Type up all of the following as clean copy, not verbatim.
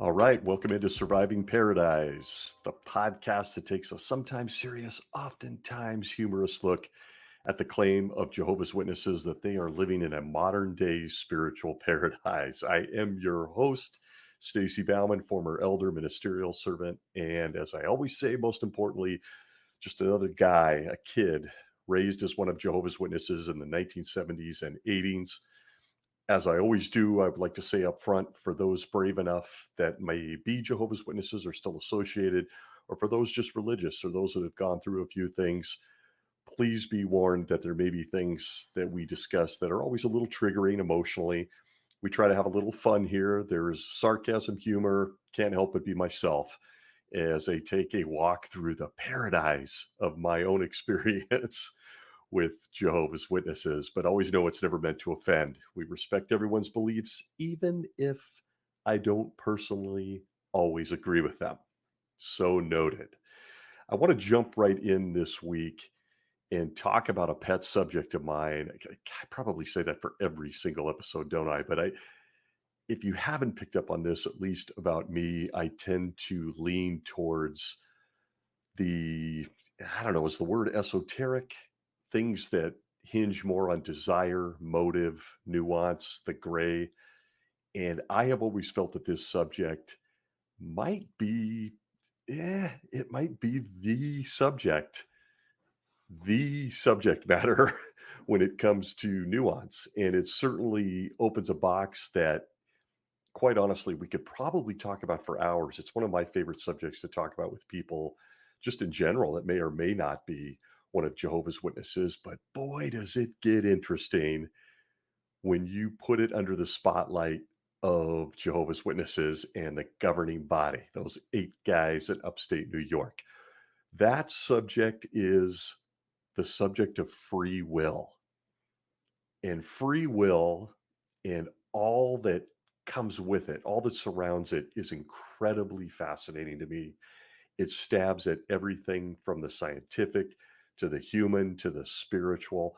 All right, welcome into Surviving Paradise, the podcast that takes a sometimes serious, oftentimes humorous look at the claim of Jehovah's Witnesses that they are living in a modern day spiritual paradise. I am your host, Stacy Bauman, former elder, ministerial servant, and as I always say, most importantly, just another guy, a kid raised as one of Jehovah's Witnesses in the 1970s and 80s. As I always do, I would like to say up front for those brave enough that may be Jehovah's Witnesses or still associated, or for those just religious or those that have gone through a few things, please be warned that there may be things that we discuss that are always a little triggering emotionally. We try to have a little fun here. There's sarcasm, humor, can't help but be myself as I take a walk through the paradise of my own experience with Jehovah's Witnesses, but always know it's never meant to offend. We respect everyone's beliefs, even if I don't personally always agree with them. So noted. I want to jump right in this week and talk about a pet subject of mine. I probably say that for every single episode, don't I? But if you haven't picked up on this, at least about me, I tend to lean towards the, I don't know, is the word esoteric? Things that hinge more on desire, motive, nuance, the gray. And I have always felt that this subject might be, it might be the subject matter when it comes to nuance. And it certainly opens a box that, quite honestly, we could probably talk about for hours. It's one of my favorite subjects to talk about with people just in general that may or may not be one of Jehovah's Witnesses. But boy, does it get interesting when you put it under the spotlight of Jehovah's Witnesses and the governing body, those 8 guys in upstate New York. That subject is the subject of free will. And free will and all that comes with it, all that surrounds it, is incredibly fascinating to me. It stabs at everything from the scientific to the human to the spiritual.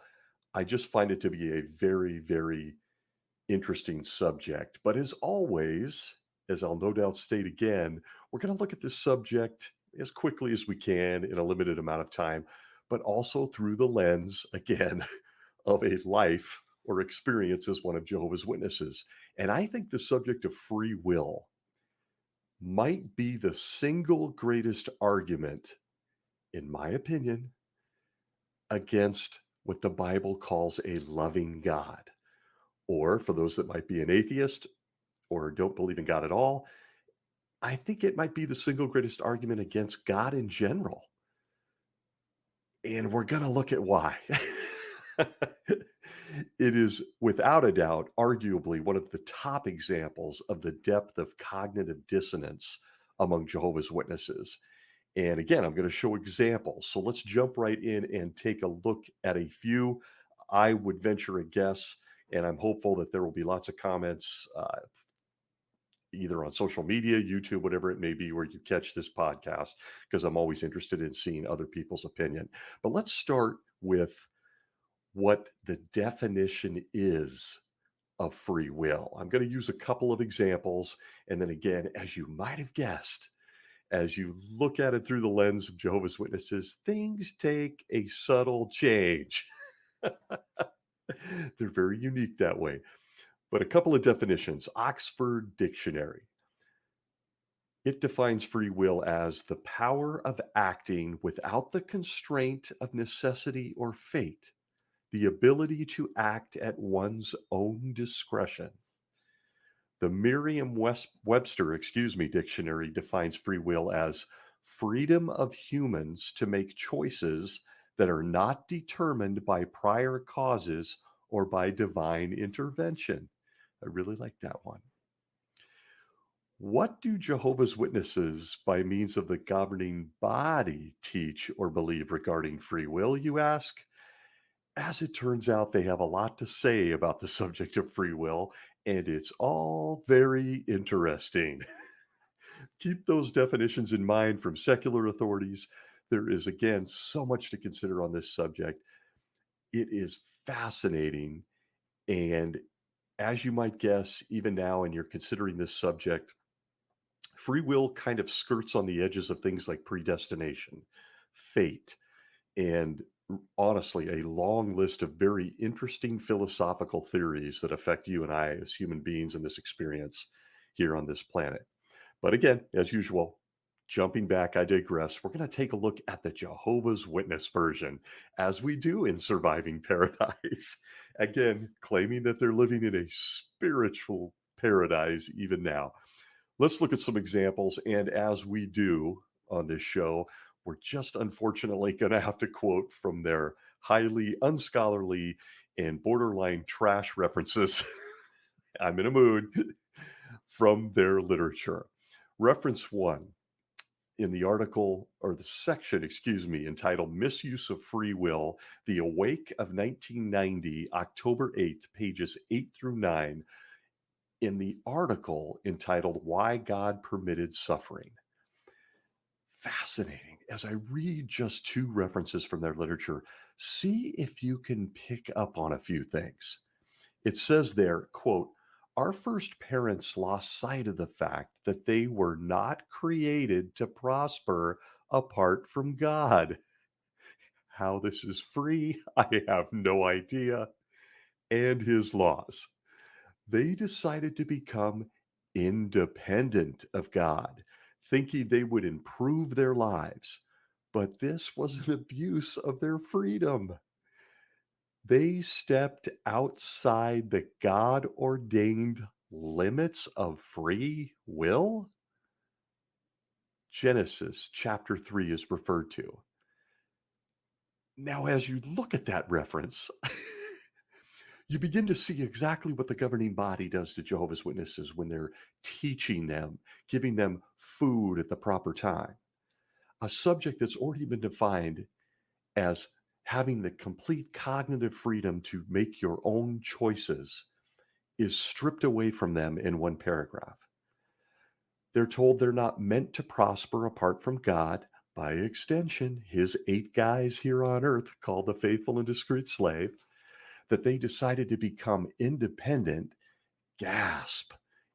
I just find it to be a very, very interesting subject. But as always, as I'll no doubt state again, we're going to look at this subject as quickly as we can in a limited amount of time, but also through the lens, again, of a life or experience as one of Jehovah's Witnesses. And I think the subject of free will might be the single greatest argument, in my opinion, against what the Bible calls a loving God. Or for those that might be an atheist or don't believe in God at all, I think it might be the single greatest argument against God in general. And we're going to look at why. It is without a doubt, arguably, one of the top examples of the depth of cognitive dissonance among Jehovah's Witnesses. And again, I'm going to show examples. So let's jump right in and take a look at a few. I would venture a guess, and I'm hopeful that there will be lots of comments either on social media, YouTube, whatever it may be, where you catch this podcast, because I'm always interested in seeing other people's opinion. But let's start with what the definition is of free will. I'm going to use a couple of examples. And then again, as you might have guessed, as you look at it through the lens of Jehovah's Witnesses, things take a subtle change. They're very unique that way. But a couple of definitions. Oxford Dictionary. It defines free will as the power of acting without the constraint of necessity or fate, the ability to act at one's own discretion. The Merriam-Webster, dictionary defines free will as freedom of humans to make choices that are not determined by prior causes or by divine intervention. I really like that one. What do Jehovah's Witnesses, by means of the governing body, teach or believe regarding free will, you ask? As it turns out, they have a lot to say about the subject of free will, and it's all very interesting. Keep those definitions in mind from secular authorities. There is, again, so much to consider on this subject. It is fascinating. And as you might guess, even now, and you're considering this subject, Free will kind of skirts on the edges of things like predestination, fate, and honestly, a long list of very interesting philosophical theories that affect you and I as human beings in this experience here on this planet. But again, as usual, jumping back, I digress. We're going to take a look at the Jehovah's Witness version, as we do in Surviving Paradise. Again, claiming that they're living in a spiritual paradise even now. Let's look at some examples. And as we do on this show, we're just unfortunately going to have to quote from their highly unscholarly and borderline trash references. I'm in a mood from their literature. Reference one in the article or the section, excuse me, entitled Misuse of Free Will, The Awake of 1990, October 8th, pages 8 through 9, in the article entitled Why God Permitted Suffering. Fascinating. As I read just two references from their literature, see if you can pick up on a few things. It says there, quote, our first parents lost sight of the fact that they were not created to prosper apart from God. How this is free, I have no idea. And his laws. They decided to become independent of God, thinking they would improve their lives. But this was an abuse of their freedom. They stepped outside the God ordained limits of free will. Genesis chapter 3 is referred to. Now, as you look at that reference, you begin to see exactly what the governing body does to Jehovah's Witnesses when they're teaching them, giving them food at the proper time. A subject that's already been defined as having the complete cognitive freedom to make your own choices is stripped away from them in one paragraph. They're told they're not meant to prosper apart from God, by extension, his 8 guys here on earth called the faithful and discreet slave, that they decided to become independent. Gasp.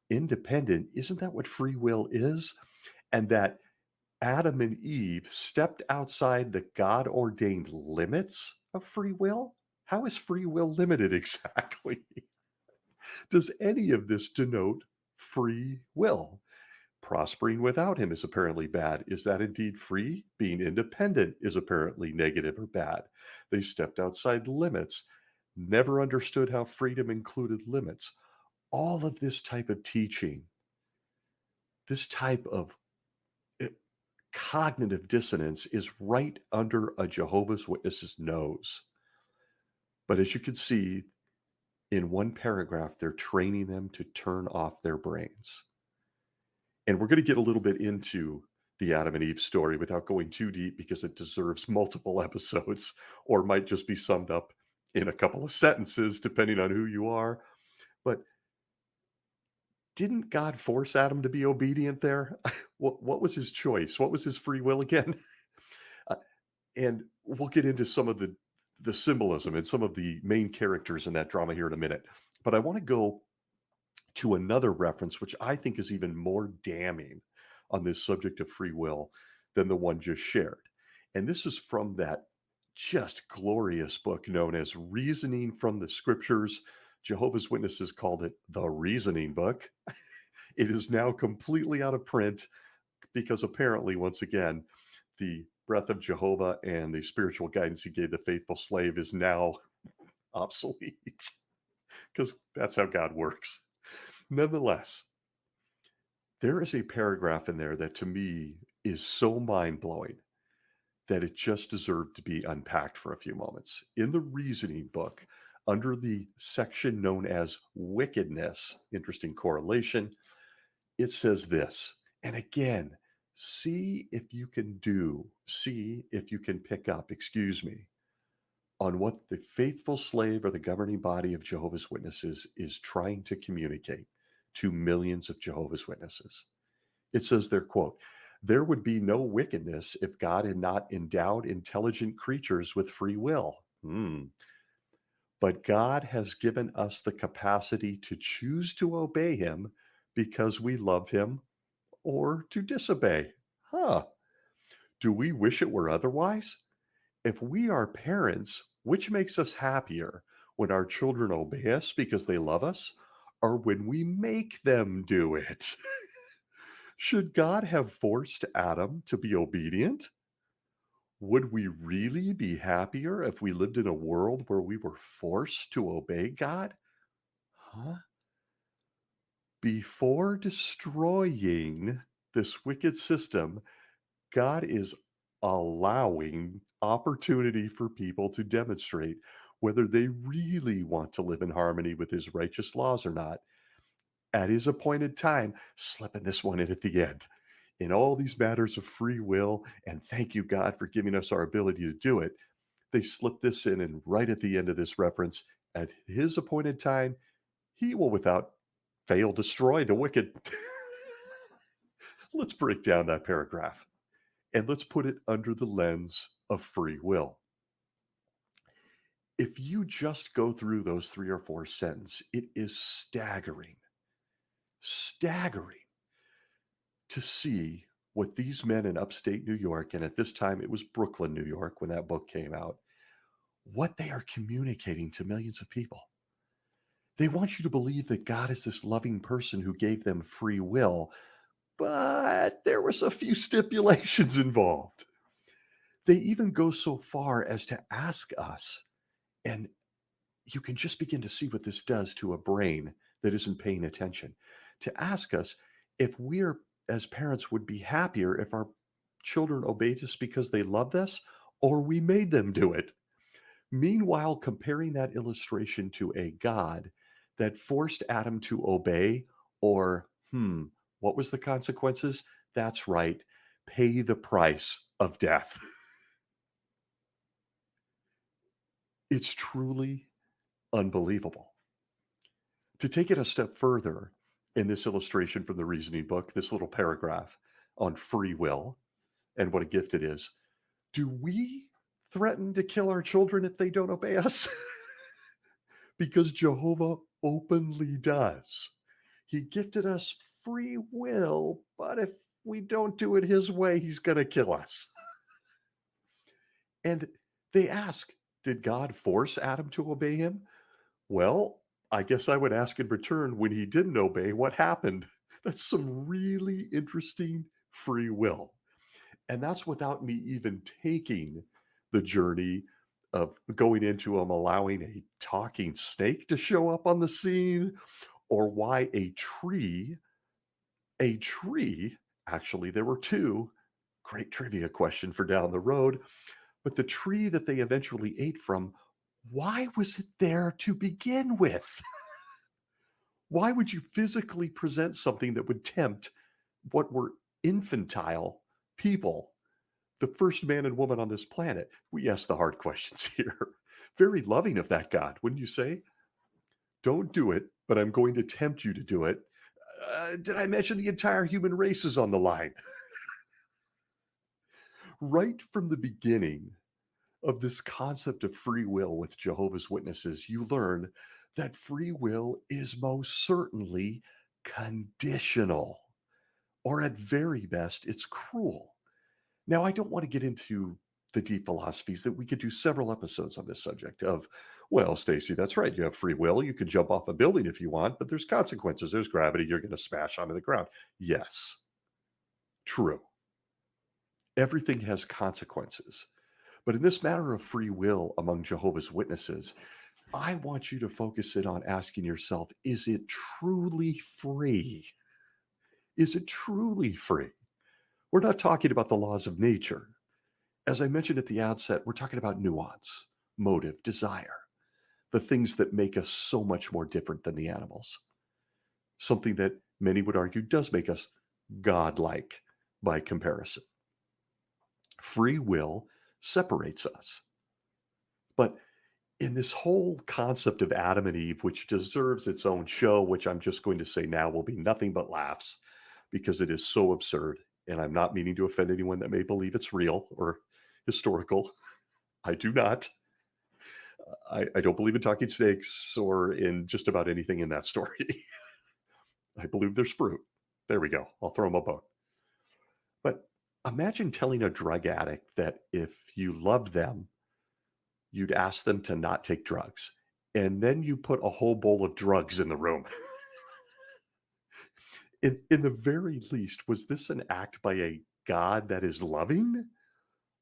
Independent, isn't that what free will is? And that Adam and Eve stepped outside the God ordained limits of free will? How is free will limited exactly? Does any of this denote free will? Prospering without him is apparently bad. Is that indeed free? Being independent is apparently negative or bad. They stepped outside limits, never understood how freedom included limits. All of this type of teaching, this type of cognitive dissonance is right under a Jehovah's Witness's nose. But as you can see, in one paragraph, they're training them to turn off their brains. And we're going to get a little bit into the Adam and Eve story without going too deep because it deserves multiple episodes or might just be summed up in a couple of sentences, depending on who you are. But didn't God force Adam to be obedient there? What was his choice? What was his free will again? And we'll get into some of the symbolism and some of the main characters in that drama here in a minute. But I want to go to another reference, which I think is even more damning on this subject of free will than the one just shared. And this is from that just glorious book known as Reasoning from the Scriptures. Jehovah's Witnesses called it the Reasoning Book. It is now completely out of print because apparently, once again, the breath of Jehovah and the spiritual guidance he gave the faithful slave is now obsolete because that's how God works. Nonetheless, there is a paragraph in there that to me is so mind-blowing that it just deserved to be unpacked for a few moments. In the Reasoning Book, under the section known as Wickedness, interesting correlation, it says this, and again, see if you can pick up, on what the faithful slave or the governing body of Jehovah's Witnesses is trying to communicate to millions of Jehovah's Witnesses. It says there, quote, there would be no wickedness if God had not endowed intelligent creatures with free will. But God has given us the capacity to choose to obey him because we love him or to disobey? Huh. Do we wish it were otherwise? If we are parents, which makes us happier, when our children obey us because they love us, or when we make them do it? Should God have forced Adam to be obedient? Would we really be happier if we lived in a world where we were forced to obey God? Huh? Before destroying this wicked system, God is allowing opportunity for people to demonstrate whether they really want to live in harmony with his righteous laws or not at his appointed time, slipping this one in at the end. In all these matters of free will, and thank you, God, for giving us our ability to do it, they slip this in, and right at the end of this reference, at his appointed time, he will without fail destroy the wicked. Let's break down that paragraph and let's put it under the lens of free will. If you just go through those 3 or 4 sentences, it is staggering to see what these men in upstate New York, and at this time it was Brooklyn, New York, when that book came out, what they are communicating to millions of people. They want you to believe that God is this loving person who gave them free will, but there was a few stipulations involved. They even go so far as to ask us, and you can just begin to see what this does to a brain that isn't paying attention, to ask us if we're, as parents, would be happier if our children obeyed us because they loved us or we made them do it. Meanwhile, comparing that illustration to a God that forced Adam to obey, or, what was the consequences? That's right, pay the price of death. It's truly unbelievable. To take it a step further, in this illustration from the reasoning book, this little paragraph on free will and what a gift it is, do we threaten to kill our children if they don't obey us? Because Jehovah openly does. He gifted us free will, but if we don't do it his way, he's going to kill us. And they ask, did God force Adam to obey him? Well, I guess I would ask in return, when he didn't obey, what happened? That's some really interesting free will. And that's without me even taking the journey of going into him allowing a talking snake to show up on the scene, or why a tree, actually, there were two, great trivia question for down the road, but the tree that they eventually ate from, why was it there to begin with? Why would you physically present something that would tempt what were infantile people, the first man and woman on this planet? We ask the hard questions here. Very loving of that God, wouldn't you say? Don't do it, but I'm going to tempt you to do it. Did I mention the entire human race is on the line? Right from the beginning of this concept of free will with Jehovah's Witnesses, you learn that free will is most certainly conditional, or at very best, it's cruel. Now, I don't want to get into the deep philosophies that we could do several episodes on this subject of, well, Stacy, that's right. You have free will. You can jump off a building if you want, but there's consequences. There's gravity. You're going to smash onto the ground. Yes, true. Everything has consequences. But in this matter of free will among Jehovah's Witnesses, I want you to focus in on asking yourself, is it truly free? Is it truly free? We're not talking about the laws of nature. As I mentioned at the outset, we're talking about nuance, motive, desire, the things that make us so much more different than the animals. Something that many would argue does make us godlike by comparison. Free will separates us. But in this whole concept of Adam and Eve, which deserves its own show, which I'm just going to say now will be nothing but laughs because it is so absurd. And I'm not meaning to offend anyone that may believe it's real or historical. I do not. I don't believe in talking snakes or in just about anything in that story. I believe there's fruit. There we go. I'll throw them a bone. But imagine telling a drug addict that if you love them, you'd ask them to not take drugs. And then you put a whole bowl of drugs in the room. In the very least, was this an act by a God that is loving?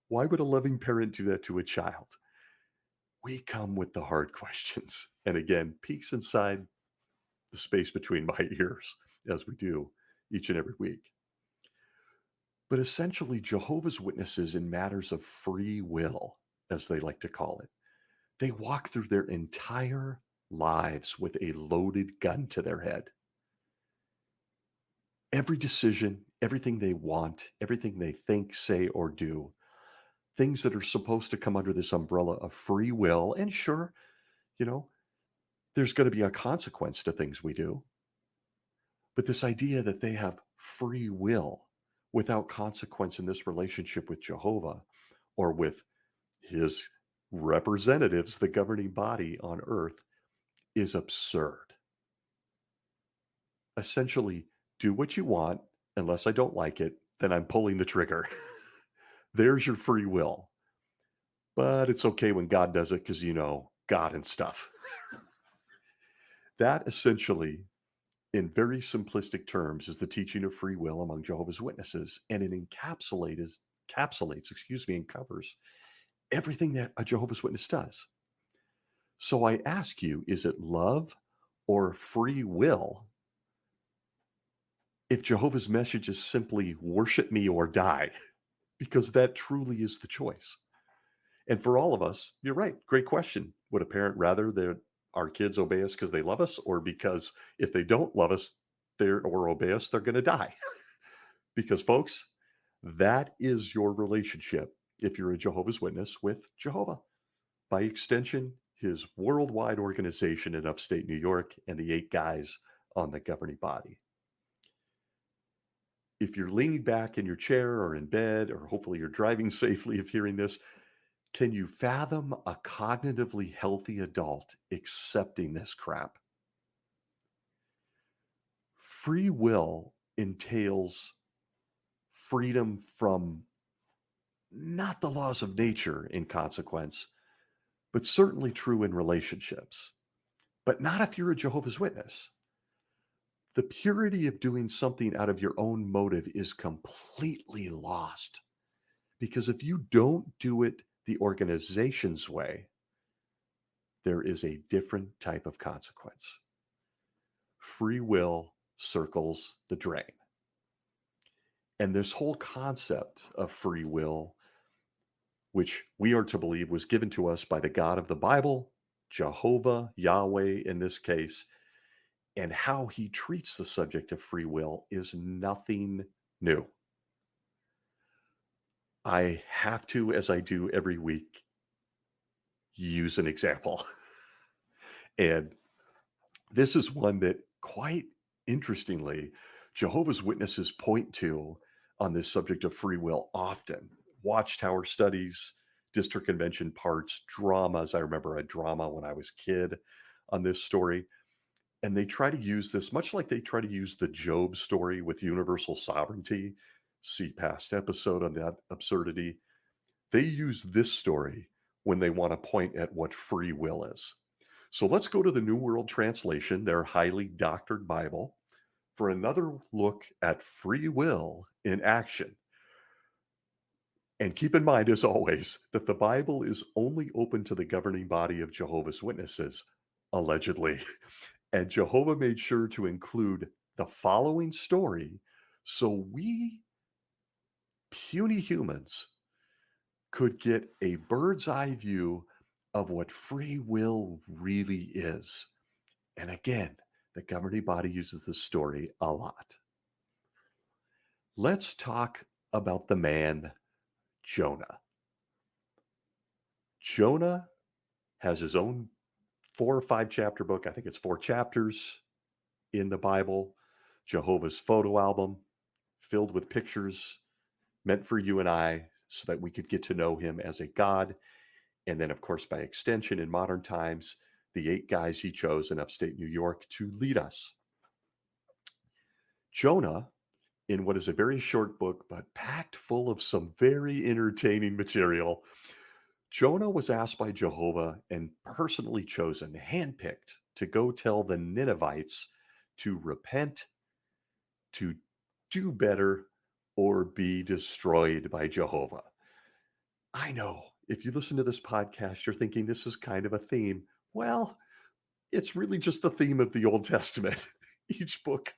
Why would a loving parent do that to a child? We come with the hard questions. And again, peeks inside the space between my ears, as we do each and every week. But essentially, Jehovah's Witnesses, in matters of free will, as they like to call it, they walk through their entire lives with a loaded gun to their head. Every decision, everything they want, everything they think, say, or do, things that are supposed to come under this umbrella of free will. And sure, you know, there's going to be a consequence to things we do. But this idea that they have free will without consequence in this relationship with Jehovah or with his representatives, the governing body on earth, is absurd. Essentially, do what you want. Unless I don't like it, then I'm pulling the trigger. There's your free will. But it's okay when God does it because, God and stuff. That essentially, in very simplistic terms, is the teaching of free will among Jehovah's Witnesses. And it encapsulates, and covers everything that a Jehovah's Witness does. So I ask you, is it love or free will if Jehovah's message is simply worship me or die? Because that truly is the choice. And for all of us, you're right. Great question. Would a parent rather that our kids obey us because they love us, or because if they don't love us or obey us, they're going to die? Because, folks, that is your relationship if you're a Jehovah's Witness with Jehovah. By extension, his worldwide organization in upstate New York and the 8 guys on the governing body. If you're leaning back in your chair or in bed, or hopefully you're driving safely if hearing this, can you fathom a cognitively healthy adult accepting this crap? Free will entails freedom from not the laws of nature in consequence, but certainly true in relationships. But not if you're a Jehovah's Witness. The purity of doing something out of your own motive is completely lost. Because if you don't do it the organization's way, there is a different type of consequence. Free will circles the drain. And this whole concept of free will, which we are to believe was given to us by the God of the Bible, Jehovah, Yahweh in this case, and how he treats the subject of free will, is nothing new. I have to, as I do every week, use an example. And this is one that, quite interestingly, Jehovah's Witnesses point to on this subject of free will often. Watchtower studies, district convention parts, dramas. I remember a drama when I was a kid on this story. And they try to use this, much like they try to use the Job story with universal sovereignty. See past episode on that absurdity. They use this story when they want to point at what free will is. So let's go to the New World Translation, their highly doctored Bible, for another look at free will in action. And keep in mind, as always, that the Bible is only open to the governing body of Jehovah's Witnesses, allegedly. And Jehovah made sure to include the following story so we puny humans could get a bird's eye view of what free will really is. And again, the governing body uses this story a lot. Let's talk about the man Jonah. Jonah has his own 4 or 5 chapter book. I think it's 4 chapters in the Bible. Jehovah's photo album filled with pictures meant for you and I so that we could get to know him as a God. And then, of course, by extension, in modern times, the 8 guys he chose in upstate New York to lead us. Jonah in what is a very short book, but packed full of some very entertaining material. Jonah was asked by Jehovah and personally chosen, handpicked, to go tell the Ninevites to repent, to do better, or be destroyed by Jehovah. I know if you listen to this podcast, you're thinking this is kind of a theme. Well, it's really just the theme of the Old Testament. Each book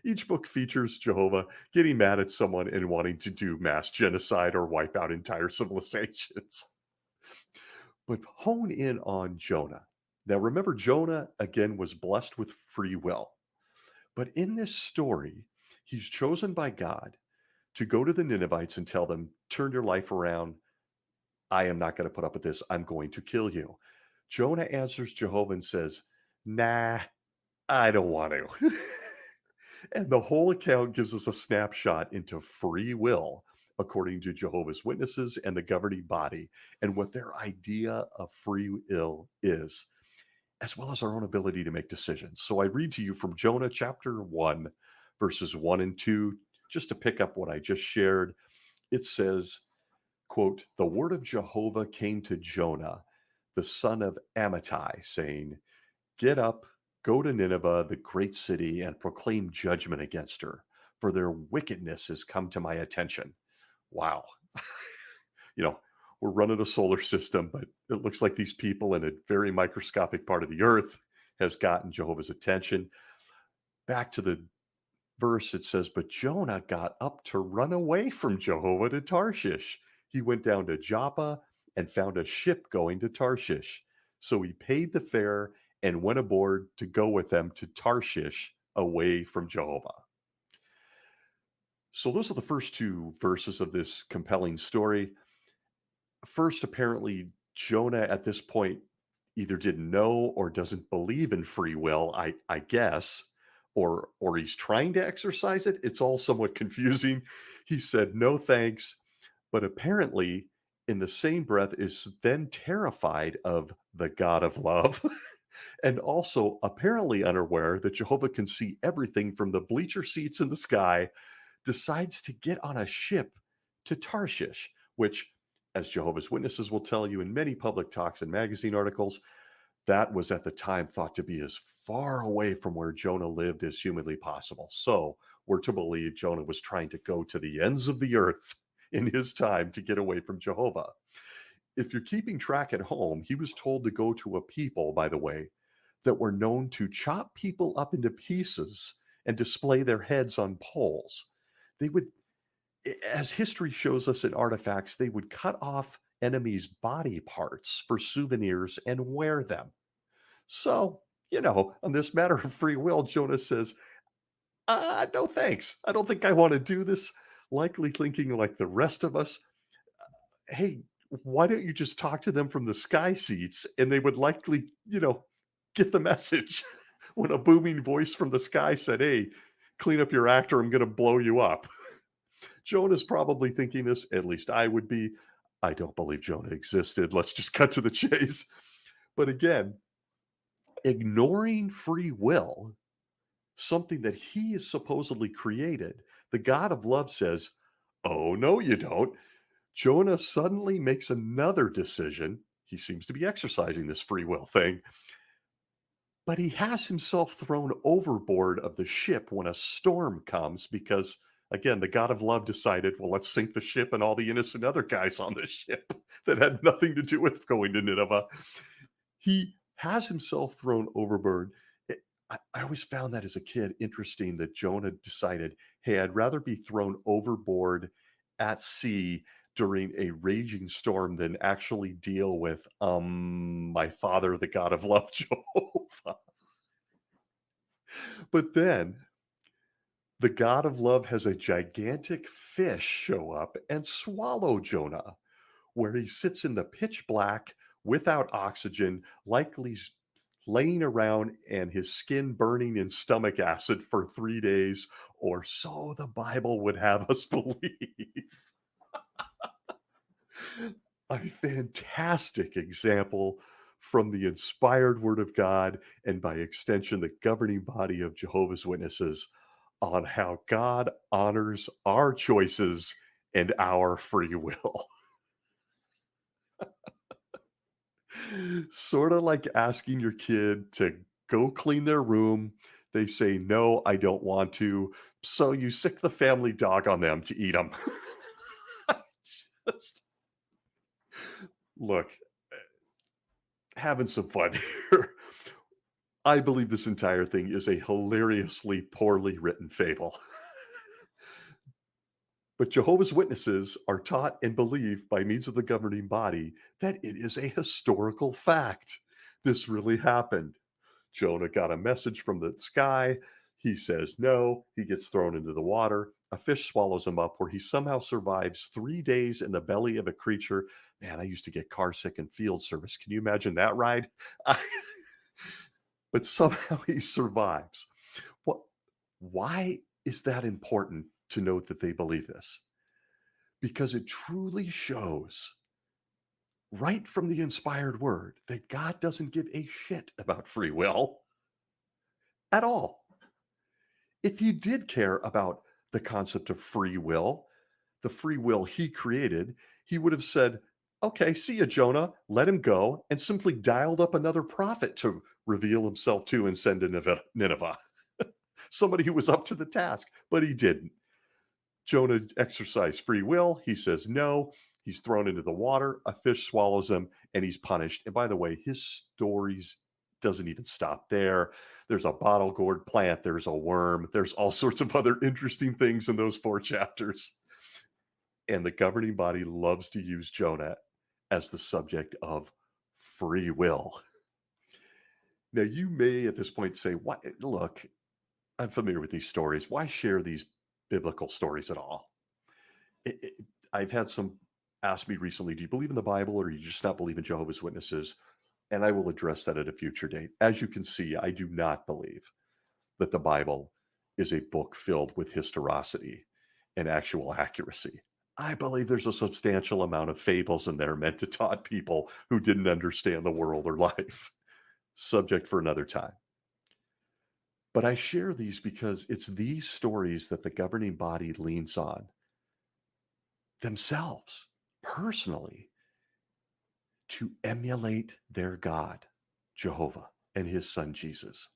each book features Jehovah getting mad at someone and wanting to do mass genocide or wipe out entire civilizations. But hone in on Jonah. Now remember, Jonah again was blessed with free will. But in this story, he's chosen by God to go to the Ninevites and tell them, turn your life around. I am not going to put up with this. I'm going to kill you. Jonah answers Jehovah and says, nah, I don't want to. And the whole account gives us a snapshot into free will, according to Jehovah's Witnesses and the governing body, and what their idea of free will is, as well as our own ability to make decisions. So I read to you from Jonah chapter 1, verses 1 and 2, just to pick up what I just shared. It says, quote, the word of Jehovah came to Jonah, the son of Amittai, saying, get up, go to Nineveh, the great city, and proclaim judgment against her, for their wickedness has come to my attention. Wow. You know, we're running a solar system, but it looks like these people in a very microscopic part of the earth has gotten Jehovah's attention. Back to the verse, it says, but Jonah got up to run away from Jehovah to Tarshish. He went down to Joppa and found a ship going to Tarshish. So he paid the fare and went aboard to go with them to Tarshish away from Jehovah. So those are the first two verses of this compelling story. First, apparently, Jonah at this point either didn't know or doesn't believe in free will, I guess, or he's trying to exercise it. It's all somewhat confusing. He said, no thanks, but apparently in the same breath is then terrified of the God of love. And also apparently unaware that Jehovah can see everything from the bleacher seats in the sky, decides to get on a ship to Tarshish, which, as Jehovah's Witnesses will tell you in many public talks and magazine articles, that was at the time thought to be as far away from where Jonah lived as humanly possible. So we're to believe Jonah was trying to go to the ends of the earth in his time to get away from Jehovah. If you're keeping track at home, he was told to go to a people, by the way, that were known to chop people up into pieces and display their heads on poles. They would, as history shows us in artifacts, they would cut off enemies' body parts for souvenirs and wear them. So, on this matter of free will, Jonah says, no thanks. I don't think I want to do this. Likely thinking like the rest of us, hey, why don't you just talk to them from the sky seats? And they would likely, get the message when a booming voice from the sky said, hey, clean up your act or I'm going to blow you up. Jonah's probably thinking this, at least I would be. I don't believe Jonah existed. Let's just cut to the chase. But again, ignoring free will, something that he has supposedly created, the God of love says, oh, no, you don't. Jonah suddenly makes another decision. He seems to be exercising this free will thing, but he has himself thrown overboard of the ship when a storm comes because, again, the God of love decided, well, let's sink the ship and all the innocent other guys on the ship that had nothing to do with going to Nineveh. He has himself thrown overboard. I always found that as a kid interesting that Jonah decided, hey, I'd rather be thrown overboard at sea during a raging storm than actually deal with my father, the God of love, Jehovah. But then the God of love has a gigantic fish show up and swallow Jonah, where he sits in the pitch black without oxygen, likely laying around and his skin burning in stomach acid for 3 days, or so the Bible would have us believe. A fantastic example from the inspired word of God and by extension, the governing body of Jehovah's Witnesses on how God honors our choices and our free will. Sort of like asking your kid to go clean their room. They say, "No, I don't want to." So you sick the family dog on them to eat them. Just look, having some fun here. I believe this entire thing is a hilariously poorly written fable. But Jehovah's Witnesses are taught and believe by means of the governing body that it is a historical fact. This really happened. Jonah got a message from the sky. He says no. He gets thrown into the water. A fish swallows him up, where he somehow survives 3 days in the belly of a creature. Man, I used to get car sick in field service. Can you imagine that ride? But somehow he survives. What? Why is that important to note that they believe this? Because it truly shows right from the inspired word that God doesn't give a shit about free will at all. If he did care about the concept of free will, the free will he created, he would have said, "Okay, see ya, Jonah, let him go," and simply dialed up another prophet to reveal himself to and send to Nineveh. Somebody who was up to the task, but he didn't. Jonah exercised free will. He says no. He's thrown into the water. A fish swallows him, and he's punished. And by the way, his stories doesn't even stop there. There's a bottle gourd plant. There's a worm. There's all sorts of other interesting things in those 4 chapters. And the governing body loves to use Jonah as the subject of free will. Now, you may at this point say, "What? Look, I'm familiar with these stories. Why share these biblical stories at all?" I've had some ask me recently, "Do you believe in the Bible, or do you just not believe in Jehovah's Witnesses?" And I will address that at a future date. As you can see, I do not believe that the Bible is a book filled with historicity and actual accuracy. I believe there's a substantial amount of fables in there meant to taunt people who didn't understand the world or life. Subject for another time. But I share these because it's these stories that the governing body leans on themselves, personally, to emulate their God, Jehovah, and his son Jesus.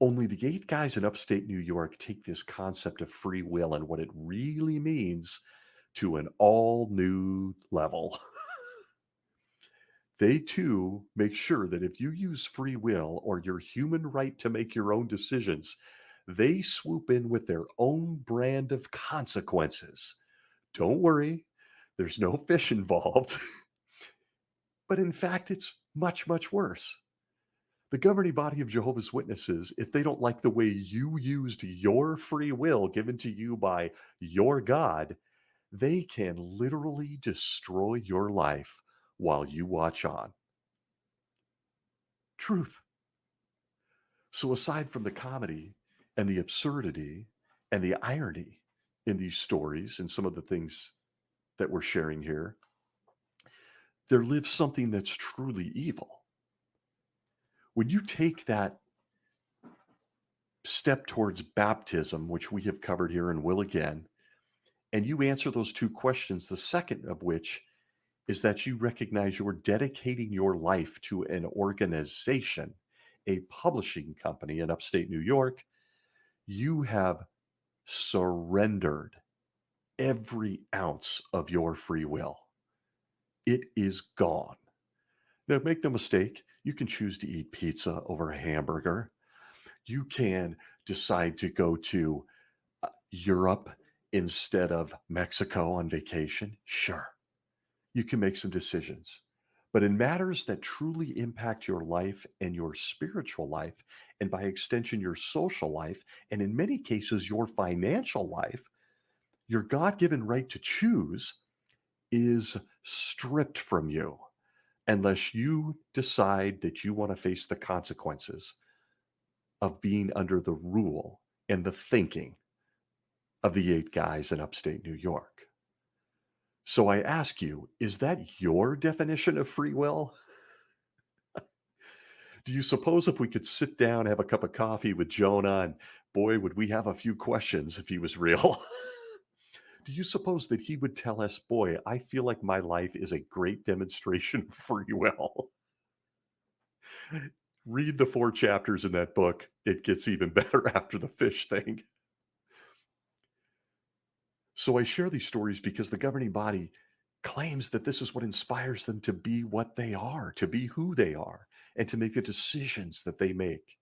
Only the 8 guys in upstate New York take this concept of free will and what it really means to an all new level. They too make sure that if you use free will or your human right to make your own decisions, they swoop in with their own brand of consequences. Don't worry, there's no fish involved. But in fact, it's much, much worse. The governing body of Jehovah's Witnesses, if they don't like the way you used your free will given to you by your God, they can literally destroy your life while you watch on. Truth. So, aside from the comedy and the absurdity and the irony in these stories and some of the things that we're sharing here, there lives something that's truly evil. When you take that step towards baptism, which we have covered here and will again, and you answer those 2 questions, the second of which is that you recognize you're dedicating your life to an organization, a publishing company in upstate New York, you have surrendered every ounce of your free will. It is gone. Now, make no mistake, you can choose to eat pizza over a hamburger. You can decide to go to Europe instead of Mexico on vacation. Sure, you can make some decisions. But in matters that truly impact your life and your spiritual life, and by extension, your social life, and in many cases, your financial life, your God given right to choose is stripped from you unless you decide that you want to face the consequences of being under the rule and the thinking of the 8 guys in upstate New York. So I ask you, is that your definition of free will? Do you suppose if we could sit down, have a cup of coffee with Jonah and Boy, would we have a few questions if he was real. Do you suppose that he would tell us, boy, I feel like my life is a great demonstration of free will? Read the 4 chapters in that book. It gets even better after the fish thing. So I share these stories because the governing body claims that this is what inspires them to be what they are, to be who they are, and to make the decisions that they make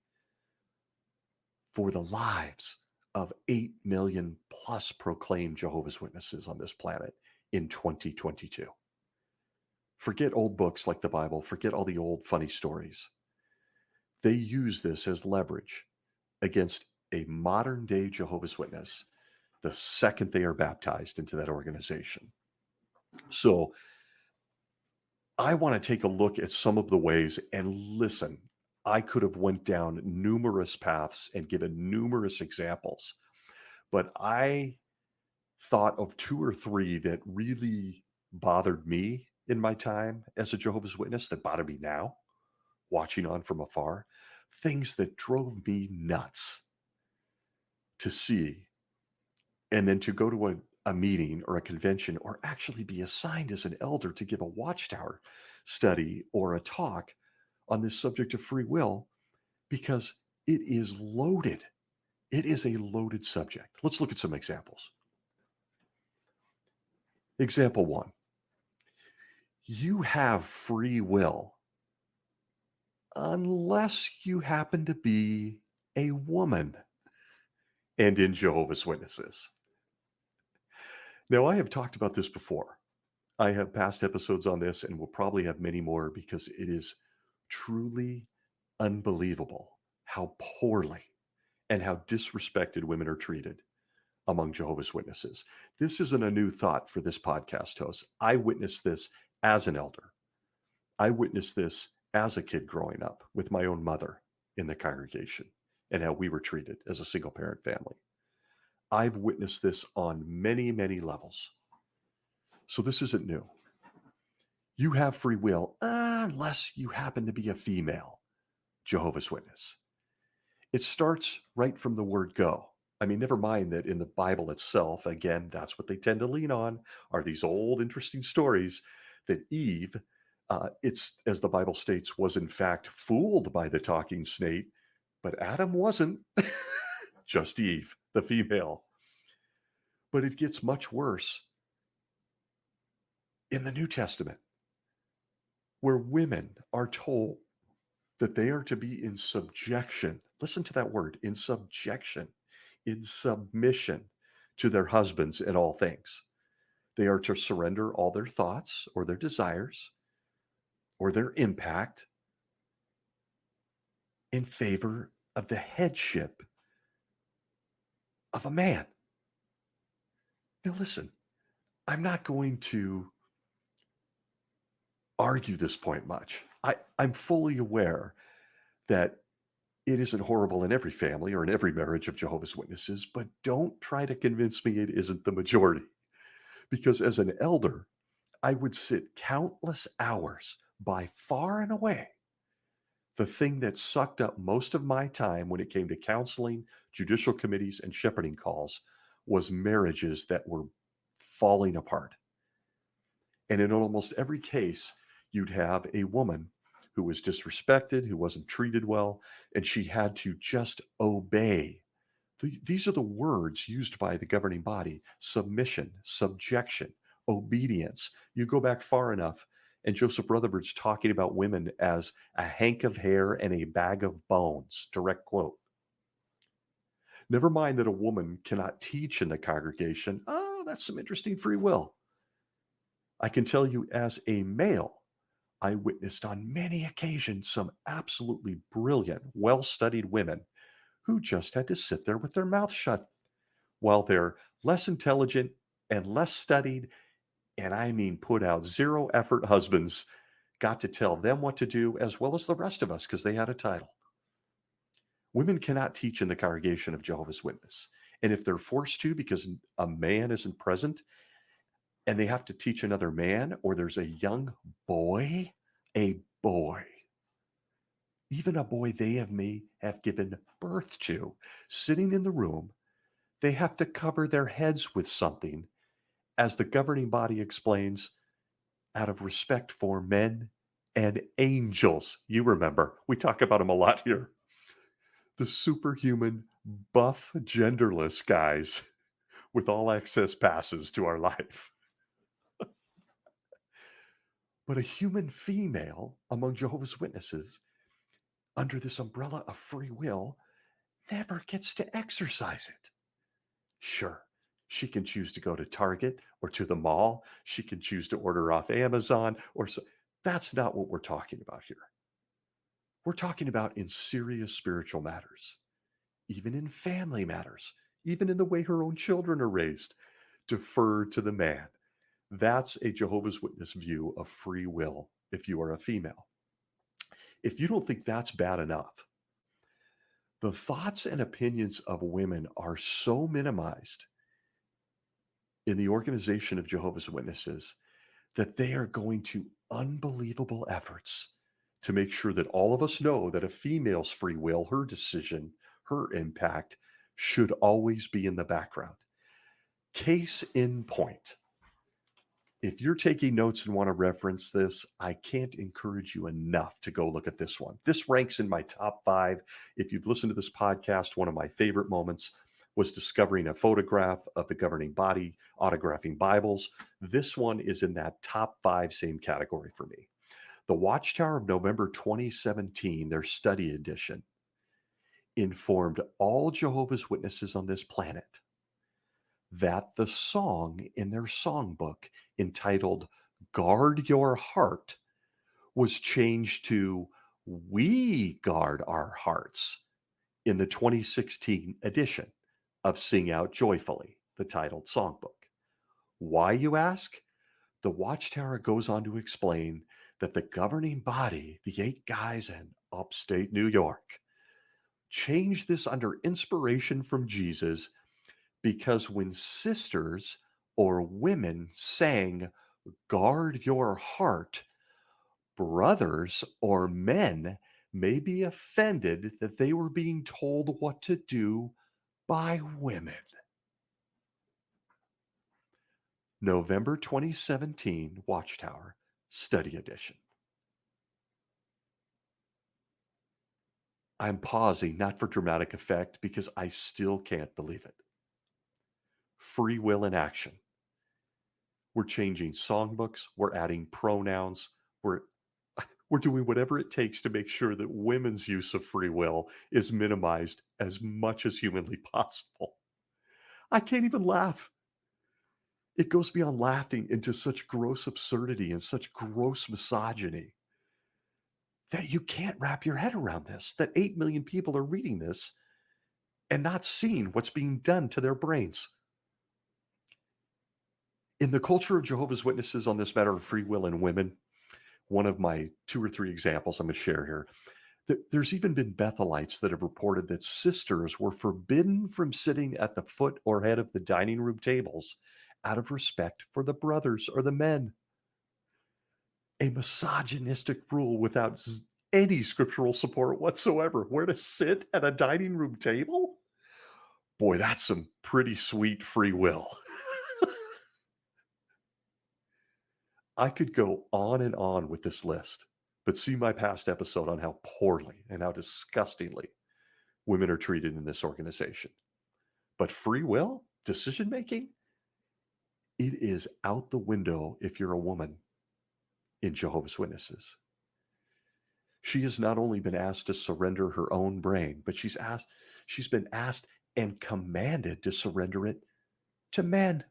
for the lives of 8 million plus proclaimed Jehovah's Witnesses on this planet in 2022. Forget old books like the Bible, forget all the old funny stories. They use this as leverage against a modern day Jehovah's Witness the second they are baptized into that organization. So I want to take a look at some of the ways and listen. I could have went down numerous paths and given numerous examples, but I thought of 2 or 3 that really bothered me in my time as a Jehovah's Witness, that bother me now, watching on from afar, things that drove me nuts to see, and then to go to a meeting or a convention or actually be assigned as an elder to give a watchtower study or a talk on this subject of free will, because it is loaded. It is a loaded subject. Let's look at some examples. Example 1. You have free will unless you happen to be a woman and in Jehovah's Witnesses. Now, I have talked about this before. I have past episodes on this and will probably have many more because it is truly unbelievable how poorly and how disrespected women are treated among Jehovah's Witnesses. This isn't a new thought for this podcast host. I witnessed this as an elder. I witnessed this as a kid growing up with my own mother in the congregation and how we were treated as a single parent family. I've witnessed this on many, many levels. So this isn't new. You have free will unless you happen to be a female Jehovah's Witness. It starts right from the word go. I mean, never mind that in the Bible itself, again, that's what they tend to lean on, are these old interesting stories that Eve, it's as the Bible states, was in fact fooled by the talking snake, but Adam wasn't. Just Eve, the female. But it gets much worse in the New Testament, where women are told that they are to be in subjection. Listen to that word, in subjection, in submission to their husbands in all things. They are to surrender all their thoughts or their desires or their impact in favor of the headship of a man. Now, listen, I'm not going to argue this point much. I'm fully aware that it isn't horrible in every family or in every marriage of Jehovah's Witnesses, but don't try to convince me it isn't the majority. Because as an elder, I would sit countless hours, by far and away. The thing that sucked up most of my time when it came to counseling, judicial committees, and shepherding calls was marriages that were falling apart. And in almost every case, you'd have a woman who was disrespected, who wasn't treated well, and she had to just obey. These are the words used by the governing body: submission, subjection, obedience. You go back far enough, and Joseph Rutherford's talking about women as a hank of hair and a bag of bones, direct quote. Never mind that a woman cannot teach in the congregation. Oh, that's some interesting free will. I can tell you as a male, I witnessed on many occasions some absolutely brilliant, well-studied women who just had to sit there with their mouth shut while their less intelligent and less studied, and I mean put out zero effort husbands got to tell them what to do, as well as the rest of us, because they had a title. Women cannot teach in the congregation of Jehovah's Witness. And if they're forced to because a man isn't present, and they have to teach another man, or there's a young boy, even a boy they may have given birth to, sitting in the room, they have to cover their heads with something, as the governing body explains, out of respect for men and angels. You remember, we talk about them a lot here. The superhuman, buff, genderless guys with all access passes to our life. But a human female among Jehovah's Witnesses, under this umbrella of free will, never gets to exercise it. Sure, she can choose to go to Target or to the mall. She can choose to order off Amazon or so. That's not what we're talking about here. We're talking about in serious spiritual matters, even in family matters, even in the way her own children are raised. Defer to the man. That's a Jehovah's Witness view of free will if you are a female. If you don't think that's bad enough, the thoughts and opinions of women are so minimized in the organization of Jehovah's Witnesses that they are going to unbelievable efforts to make sure that all of us know that a female's free will, her decision, her impact should always be in the background. Case in point. If you're taking notes and want to reference this, I can't encourage you enough to go look at this one. This ranks in my top 5. If you've listened to this podcast, one of my favorite moments was discovering a photograph of the governing body autographing Bibles. This one is in that top 5 same category for me. The Watchtower of November 2017, their study edition, informed all Jehovah's Witnesses on this planet that the song in their songbook entitled Guard Your Heart was changed to We Guard Our Hearts in the 2016 edition of Sing Out Joyfully, the titled songbook. Why, you ask? The Watchtower goes on to explain that the governing body, the 8 guys in upstate New York, changed this under inspiration from Jesus, because when sisters or women sang Guard Your Heart, brothers or men may be offended that they were being told what to do by women. November 2017 Watchtower Study Edition. I'm pausing not for dramatic effect because I still can't believe it. Free will in action. We're changing songbooks, we're adding pronouns, we're doing whatever it takes to make sure that women's use of free will is minimized as much as humanly possible. I can't even laugh. It goes beyond laughing into such gross absurdity and such gross misogyny that you can't wrap your head around this, that 8 million people are reading this and not seeing what's being done to their brains. In the culture of Jehovah's Witnesses on this matter of free will in women, one of my 2 or 3 examples I'm going to share here, there's even been Bethelites that have reported that sisters were forbidden from sitting at the foot or head of the dining room tables out of respect for the brothers or the men. A misogynistic rule without any scriptural support whatsoever. Where to sit at a dining room table? Boy, that's some pretty sweet free will. I could go on and on with this list, but see my past episode on how poorly and how disgustingly women are treated in this organization. But free will, decision making, it is out the window if you're a woman in Jehovah's Witnesses. She has not only been asked to surrender her own brain, but she's been asked and commanded to surrender it to men.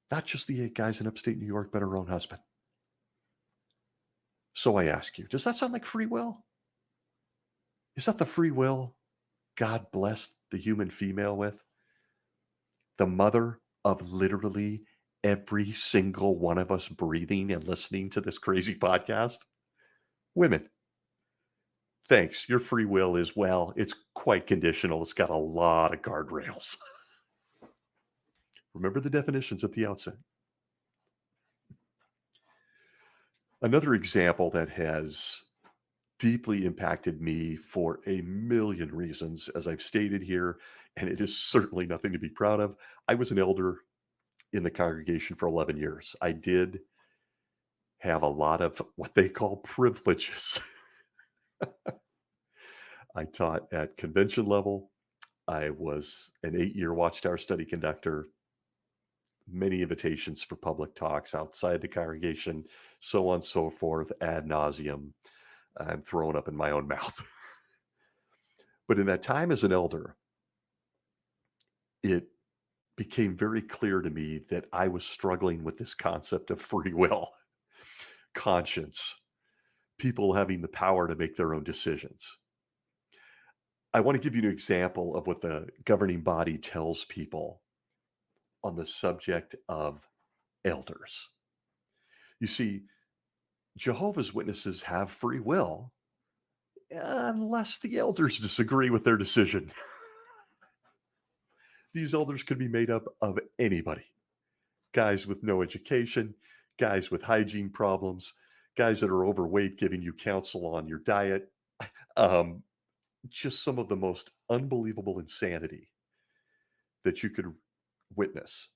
Not just the 8 guys in upstate New York, but her own husband. So I ask you, does that sound like free will? Is that the free will God blessed the human female with? The mother of literally every single one of us breathing and listening to this crazy podcast? Women. Thanks. Your free will is, well, it's quite conditional. It's got a lot of guardrails. Remember the definitions at the outset. Another example that has deeply impacted me for a million reasons, as I've stated here, and it is certainly nothing to be proud of. I was an elder in the congregation for 11 years. I did have a lot of what they call privileges. I taught at convention level. I was an 8-year Watchtower study conductor, many invitations for public talks outside the congregation, so on and so forth, ad nauseum. I'm throwing up in my own mouth. But in that time as an elder, it became very clear to me that I was struggling with this concept of free will, conscience, people having the power to make their own decisions. I want to give you an example of what the governing body tells people on the subject of elders. You see, Jehovah's Witnesses have free will unless the elders disagree with their decision. These elders could be made up of anybody, guys with no education, guys with hygiene problems, guys that are overweight giving you counsel on your diet. Um, just some of the most unbelievable insanity that you could witness.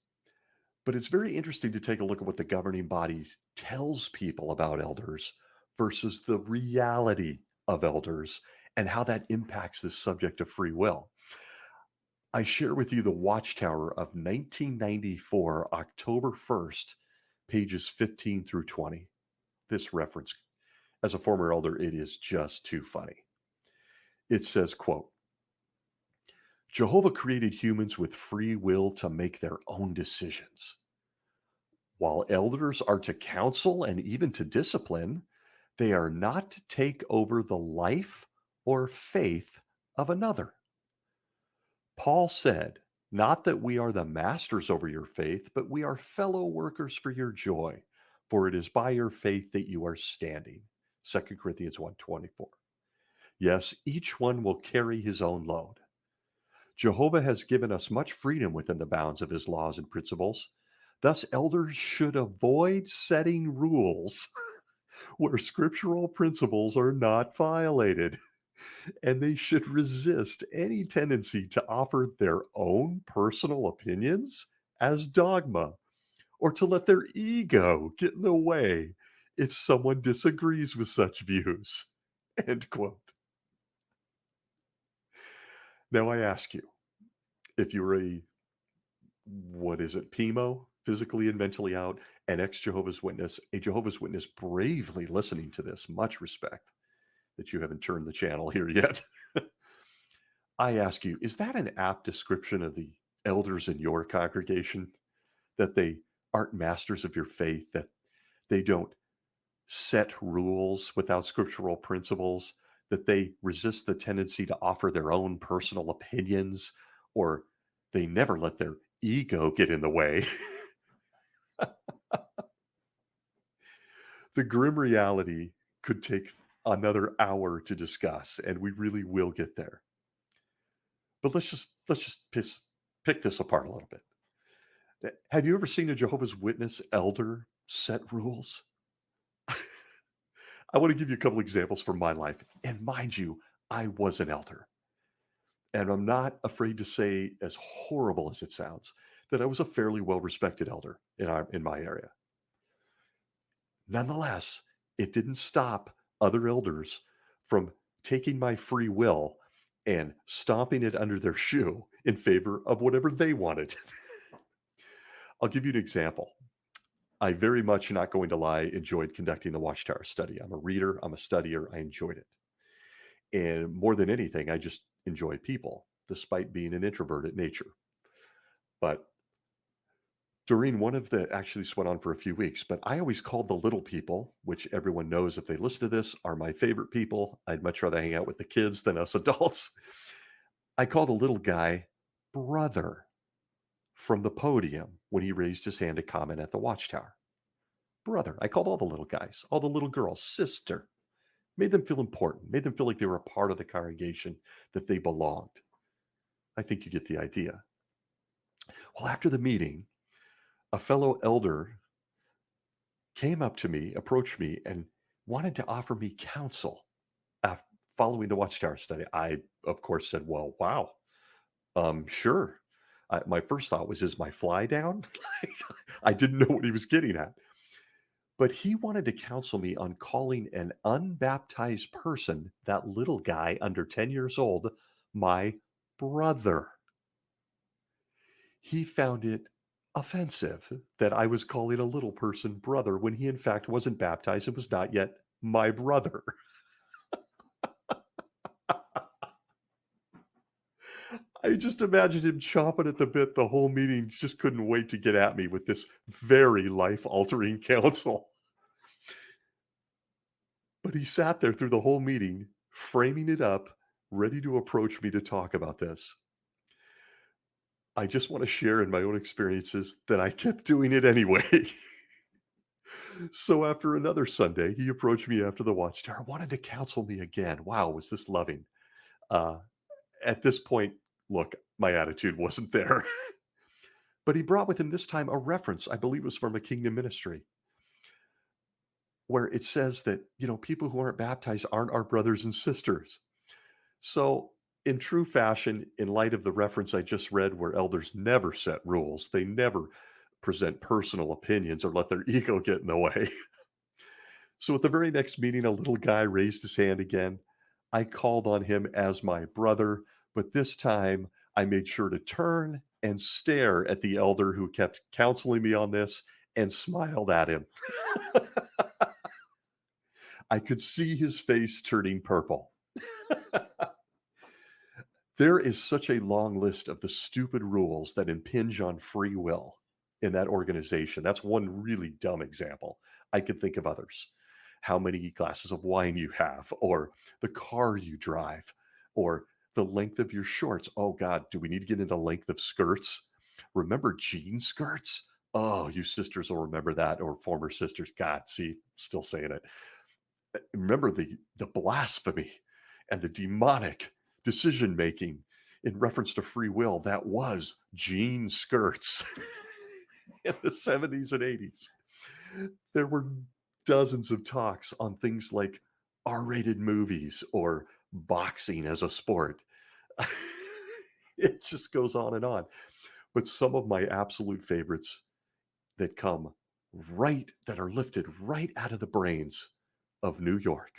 But it's very interesting to take a look at what the governing body tells people about elders versus the reality of elders and how that impacts this subject of free will. I share with you the Watchtower of 1994, October 1st, pages 15 through 20. This reference, as a former elder, it is just too funny. It says, quote, Jehovah created humans with free will to make their own decisions. While elders are to counsel and even to discipline, they are not to take over the life or faith of another. Paul said, not that we are the masters over your faith, but we are fellow workers for your joy, for it is by your faith that you are standing. 2 Corinthians 1:24. Yes, each one will carry his own load. Jehovah has given us much freedom within the bounds of his laws and principles. Thus, elders should avoid setting rules where scriptural principles are not violated, and they should resist any tendency to offer their own personal opinions as dogma or to let their ego get in the way if someone disagrees with such views. End quote. Now, I ask you, if you're a, what is it, PMO, physically and mentally out, an ex-Jehovah's Witness, a Jehovah's Witness bravely listening to this, much respect that you haven't turned the channel here yet. I ask you, is that an apt description of the elders in your congregation? That they aren't masters of your faith, that they don't set rules without scriptural principles, that they resist the tendency to offer their own personal opinions, or they never let their ego get in the way? The grim reality could take another hour to discuss, and we really will get there. But let's just pick this apart a little bit. Have you ever seen a Jehovah's Witness elder set rules? I want to give you a couple examples from my life. And mind you, I was an elder. And I'm not afraid to say, as horrible as it sounds, that I was a fairly well-respected elder in my area. Nonetheless, it didn't stop other elders from taking my free will and stomping it under their shoe in favor of whatever they wanted. I'll give you an example. I very much, not going to lie, enjoyed conducting the Watchtower study. I'm a reader, I'm a studier, I enjoyed it. And more than anything, I just enjoy people, despite being an introvert at nature. But during one of the, actually this went on for a few weeks, but I always called the little people, which everyone knows if they listen to this are my favorite people. I'd much rather hang out with the kids than us adults. I called the little guy brother from the podium when he raised his hand to comment at the Watchtower. Brother. I called all the little guys, all the little girls, sister. Made them feel important, made them feel like they were a part of the congregation, that they belonged. I think you get the idea. Well, after the meeting, a fellow elder came up to me, approached me, and wanted to offer me counsel following the Watchtower study? I, of course, said, well, wow, sure. My first thought was, is my fly down? I didn't know what he was getting at. But he wanted to counsel me on calling an unbaptized person, that little guy under 10 years old, my brother. He found it offensive that I was calling a little person brother when he, in fact, wasn't baptized and was not yet my brother. I just imagined him chomping at the bit the whole meeting, just couldn't wait to get at me with this very life-altering counsel. But he sat there through the whole meeting, framing it up, ready to approach me to talk about this. I just want to share in my own experiences that I kept doing it anyway. So after another Sunday, he approached me after the Watchtower, wanted to counsel me again. Wow, was this loving? Uh, at this point, look, my attitude wasn't there. But he brought with him this time a reference, I believe it was from a kingdom ministry, where it says that, people who aren't baptized aren't our brothers and sisters. So, in true fashion, in light of the reference I just read, where elders never set rules, they never present personal opinions or let their ego get in the way. So, at the very next meeting, a little guy raised his hand again. I called on him as my brother, but this time I made sure to turn and stare at the elder who kept counseling me on this and smiled at him. I could see his face turning purple. There is such a long list of the stupid rules that impinge on free will in that organization. That's one really dumb example. I could think of others. How many glasses of wine you have, or the car you drive, or the length of your shorts. Oh God, do we need to get into length of skirts? Remember jean skirts? Oh, you sisters will remember that, or former sisters. God, see, still saying it. Remember the blasphemy and the demonic decision making in reference to free will that was jean skirts in the 70s and 80s. There were dozens of talks on things like R-rated movies or boxing as a sport. It just goes on and on. But some of my absolute favorites that come that are lifted right out of the brains of New York.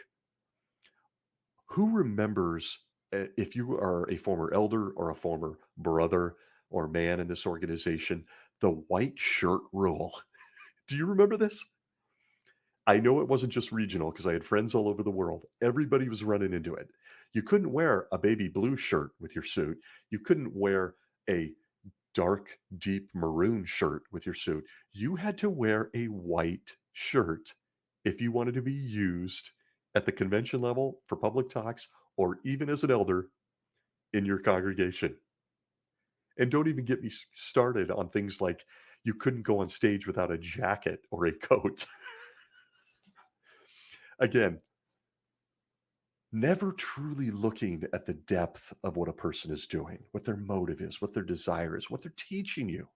Who remembers, if you are a former elder or a former brother or man in this organization, the white shirt rule? Do you remember this? I know it wasn't just regional because I had friends all over the world. Everybody was running into it. You couldn't wear a baby blue shirt with your suit. You couldn't wear a dark, deep maroon shirt with your suit. You had to wear a white shirt if you wanted to be used at the convention level for public talks or even as an elder in your congregation. And don't even get me started on things like you couldn't go on stage without a jacket or a coat. Again, never truly looking at the depth of what a person is doing, what their motive is, what their desire is, what they're teaching you,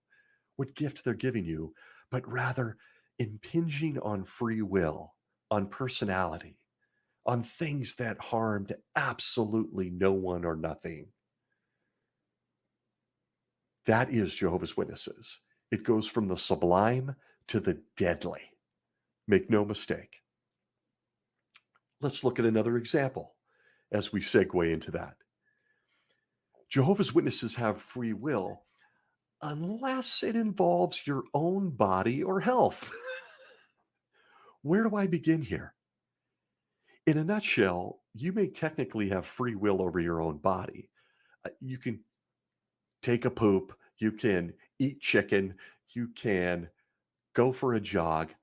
what gift they're giving you, but rather impinging on free will, on personality, on things that harmed absolutely no one or nothing. That is Jehovah's Witnesses. It goes from the sublime to the deadly. Make no mistake. Let's look at another example as we segue into that. Jehovah's Witnesses have free will unless it involves your own body or health. Where do I begin here? In a nutshell, you may technically have free will over your own body. You can take a poop, you can eat chicken, you can go for a jog.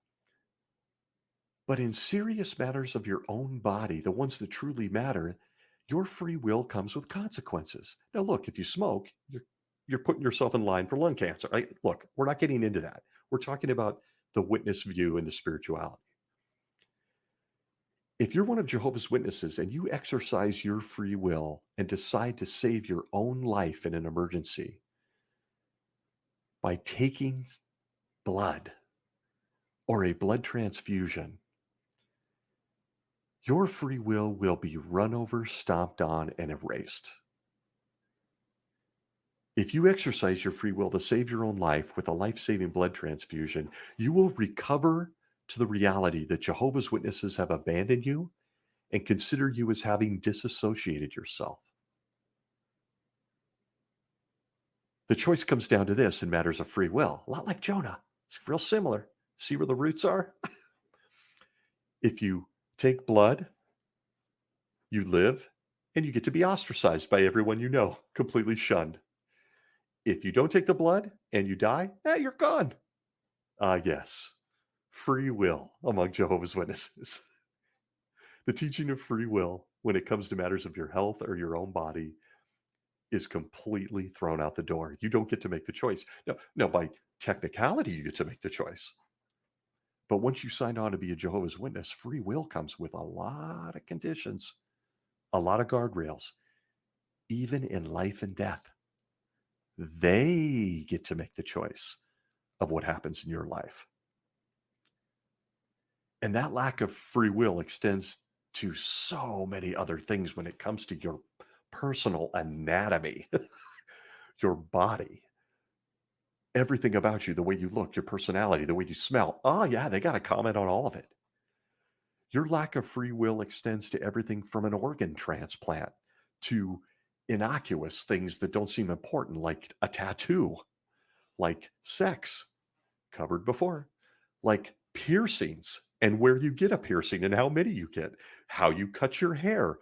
But in serious matters of your own body, the ones that truly matter, your free will comes with consequences. Now, look, if you smoke, you're putting yourself in line for lung cancer. Look, we're not getting into that. We're talking about the witness view and the spirituality. If you're one of Jehovah's Witnesses and you exercise your free will and decide to save your own life in an emergency by taking blood or a blood transfusion, your free will be run over, stomped on, and erased. If you exercise your free will to save your own life with a life saving blood transfusion, you will recover to the reality that Jehovah's Witnesses have abandoned you and consider you as having disassociated yourself. The choice comes down to this in matters of free will, a lot like Jonah. It's real similar. See where the roots are? If you take blood, you live, and you get to be ostracized by everyone you know, completely shunned. If you don't take the blood and you die, you're gone. Yes, free will among Jehovah's Witnesses. The teaching of free will when it comes to matters of your health or your own body is completely thrown out the door. You don't get to make the choice. No, by technicality, you get to make the choice. But once you sign on to be a Jehovah's Witness, free will comes with a lot of conditions, a lot of guardrails, even in life and death. They get to make the choice of what happens in your life. And that lack of free will extends to so many other things when it comes to your personal anatomy, your body, everything about you, the way you look, your personality, the way you smell. Oh, yeah, they got to comment on all of it. Your lack of free will extends to everything from an organ transplant to innocuous things that don't seem important, like a tattoo, like sex, covered before, like piercings and where you get a piercing and how many you get, how you cut your hair,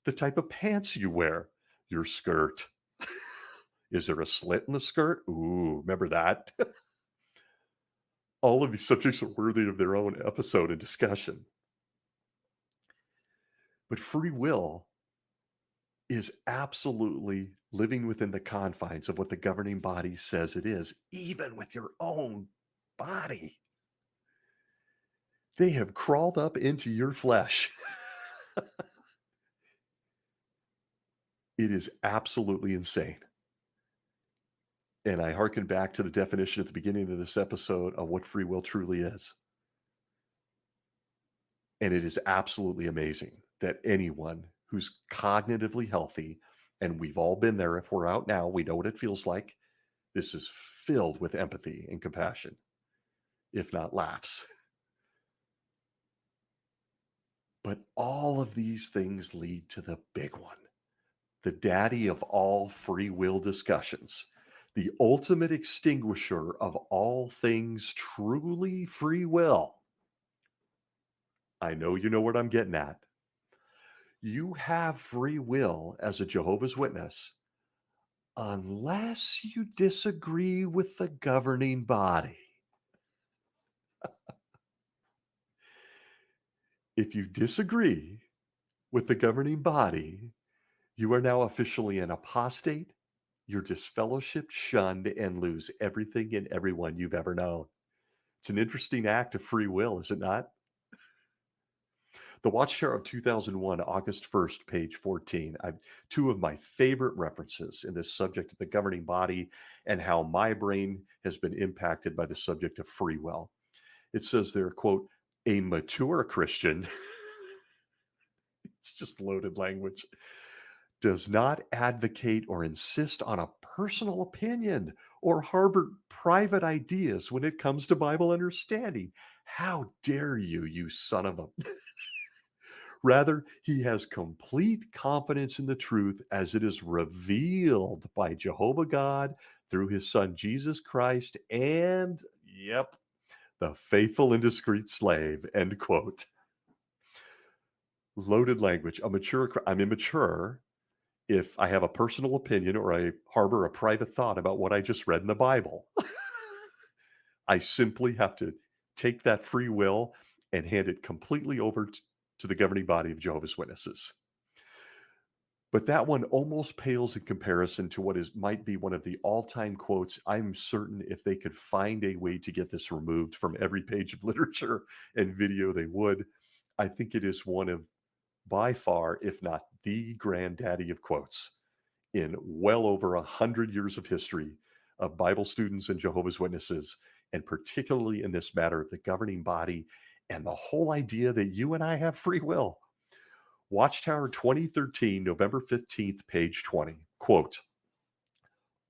the type of pants you wear, your skirt. Is there a slit in the skirt? Ooh, remember that? All of these subjects are worthy of their own episode and discussion. But free will is absolutely living within the confines of what the governing body says it is, even with your own body. They have crawled up into your flesh. It is absolutely insane. And I hearken back to the definition at the beginning of this episode of what free will truly is. And it is absolutely amazing that anyone who's cognitively healthy, and we've all been there, if we're out now, we know what it feels like. This is filled with empathy and compassion, if not laughs. But all of these things lead to the big one, the daddy of all free will discussions, the ultimate extinguisher of all things truly free will. I know you know what I'm getting at. You have free will as a Jehovah's Witness unless you disagree with the governing body. If you disagree with the governing body, you are now officially an apostate. You're disfellowshipped, shunned, and lose everything and everyone you've ever known. It's an interesting act of free will, is it not? The Watchtower of 2001, August 1st, page 14. Two of my favorite references in this subject of the governing body and how my brain has been impacted by the subject of free will. It says there, quote, a mature Christian, it's just loaded language, does not advocate or insist on a personal opinion or harbor private ideas when it comes to Bible understanding. How dare you, you son of a... Rather, he has complete confidence in the truth as it is revealed by Jehovah God through his son Jesus Christ and, yep, the faithful and discreet slave, end quote. Loaded language. I'm immature if I have a personal opinion or I harbor a private thought about what I just read in the Bible. I simply have to take that free will and hand it completely over to the governing body of Jehovah's Witnesses. But that one almost pales in comparison to what might be one of the all-time quotes. I'm certain if they could find a way to get this removed from every page of literature and video, they would. I think it is one of, by far, if not the granddaddy of quotes in well over 100 years of history of Bible students and Jehovah's Witnesses, and particularly in this matter of the governing body and the whole idea that you and I have free will. Watchtower 2013, November 15th, page 20. Quote,